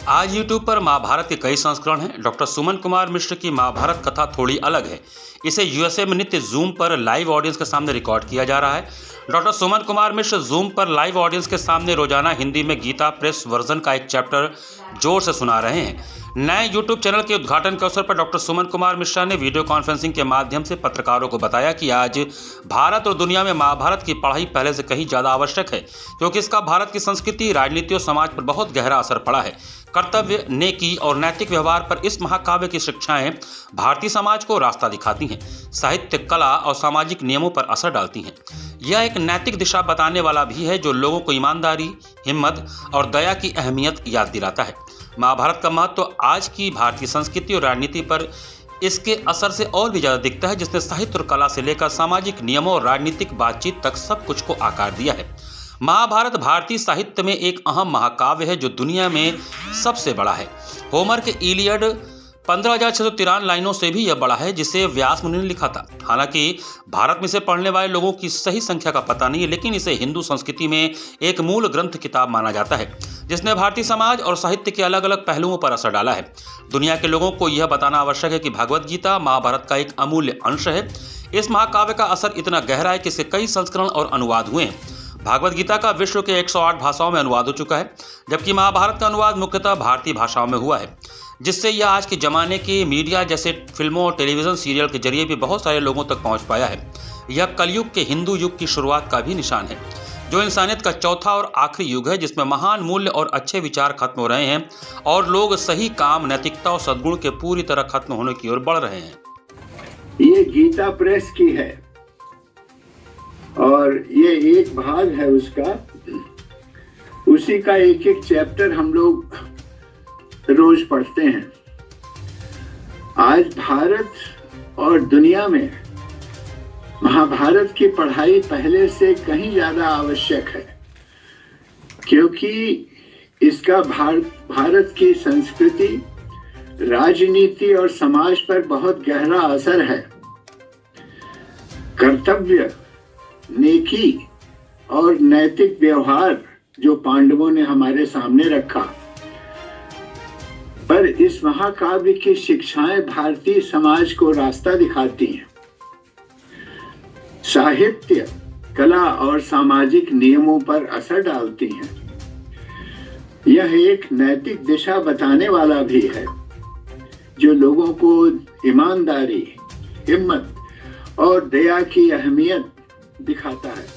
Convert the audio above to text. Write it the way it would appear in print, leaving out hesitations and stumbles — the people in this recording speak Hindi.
आज YouTube पर महाभारत के कई संस्करण हैं। डॉक्टर सुमन कुमार मिश्र की महाभारत कथा थोड़ी अलग है। इसे यूएसए में नित्य जूम पर लाइव ऑडियंस के सामने रिकॉर्ड किया जा रहा है। डॉक्टर सुमन कुमार मिश्र जूम पर लाइव ऑडियंस के सामने रोजाना हिंदी में गीता प्रेस वर्जन का एक चैप्टर जोर से सुना रहे हैं। नए YouTube चैनल के उद्घाटन के अवसर पर डॉक्टर सुमन कुमार मिश्रा ने वीडियो कॉन्फ्रेंसिंग के माध्यम से पत्रकारों को बताया कि आज भारत और दुनिया में महाभारत की पढ़ाई पहले से कहीं ज़्यादा आवश्यक है, क्योंकि इसका भारत की संस्कृति, राजनीति और समाज पर बहुत गहरा असर पड़ा है। कर्तव्य, नेकी और नैतिक व्यवहार पर इस महाकाव्य की शिक्षाएं भारतीय समाज को रास्ता दिखाती हैं, साहित्य, कला और सामाजिक नियमों पर असर डालती हैं। यह एक नैतिक दिशा बताने वाला भी है जो लोगों को ईमानदारी, हिम्मत और दया की अहमियत याद दिलाता है। महाभारत का महत्व तो आज की भारतीय संस्कृति और राजनीति पर इसके असर से और भी ज़्यादा दिखता है, जिसने साहित्य और कला से लेकर सामाजिक नियमों और राजनीतिक बातचीत तक सब कुछ को आकार दिया है। महाभारत भारतीय साहित्य में एक अहम महाकाव्य है जो दुनिया में सबसे बड़ा है। होमर के इलियड 15,693 लाइनों से भी यह बड़ा है, जिसे व्यास मुनि ने लिखा था। हालांकि भारत में इसे पढ़ने वाले लोगों की सही संख्या का पता नहीं है, लेकिन इसे हिंदू संस्कृति में एक मूल ग्रंथ किताब माना जाता है, जिसने भारतीय समाज और साहित्य के अलग अलग पहलुओं पर असर डाला है। दुनिया के लोगों को यह बताना आवश्यक है कि भगवद गीता महाभारत का एक अमूल्य अंश है। इस महाकाव्य का असर इतना गहरा है कि इसके कई संस्करण और अनुवाद हुए हैं। भागवत गीता का विश्व के 108 भाषाओं में अनुवाद हो चुका है, जबकि महाभारत का अनुवाद मुख्यतः भारतीय भाषाओं में हुआ है, जिससे यह आज के ज़माने के मीडिया जैसे फिल्मों और टेलीविज़न सीरियल के जरिए भी बहुत सारे लोगों तक पहुंच पाया है। यह कलयुग के हिंदू युग की शुरुआत का भी निशान है, जो इंसानियत का चौथा और आखिरी युग है, जिसमें महान मूल्य और अच्छे विचार खत्म हो रहे हैं और लोग सही काम, नैतिकता और सद्गुण के पूरी तरह खत्म होने की ओर बढ़ रहे हैं। ये गीता प्रेस की है और ये एक भाग है उसका, उसी का एक एक चैप्टर हम लोग रोज पढ़ते हैं। आज भारत और दुनिया में महाभारत की पढ़ाई पहले से कहीं ज्यादा आवश्यक है, क्योंकि इसका भारत की संस्कृति, राजनीति और समाज पर बहुत गहरा असर है। कर्तव्य, नेकी और नैतिक व्यवहार जो पांडवों ने हमारे सामने रखा, पर इस महाकाव्य की शिक्षाएं भारतीय समाज को रास्ता दिखाती हैं। साहित्य, कला और सामाजिक नियमों पर असर डालती हैं। यह एक नैतिक दिशा बताने वाला भी है, जो लोगों को ईमानदारी, हिम्मत और दया की अहमियत दिखाता है।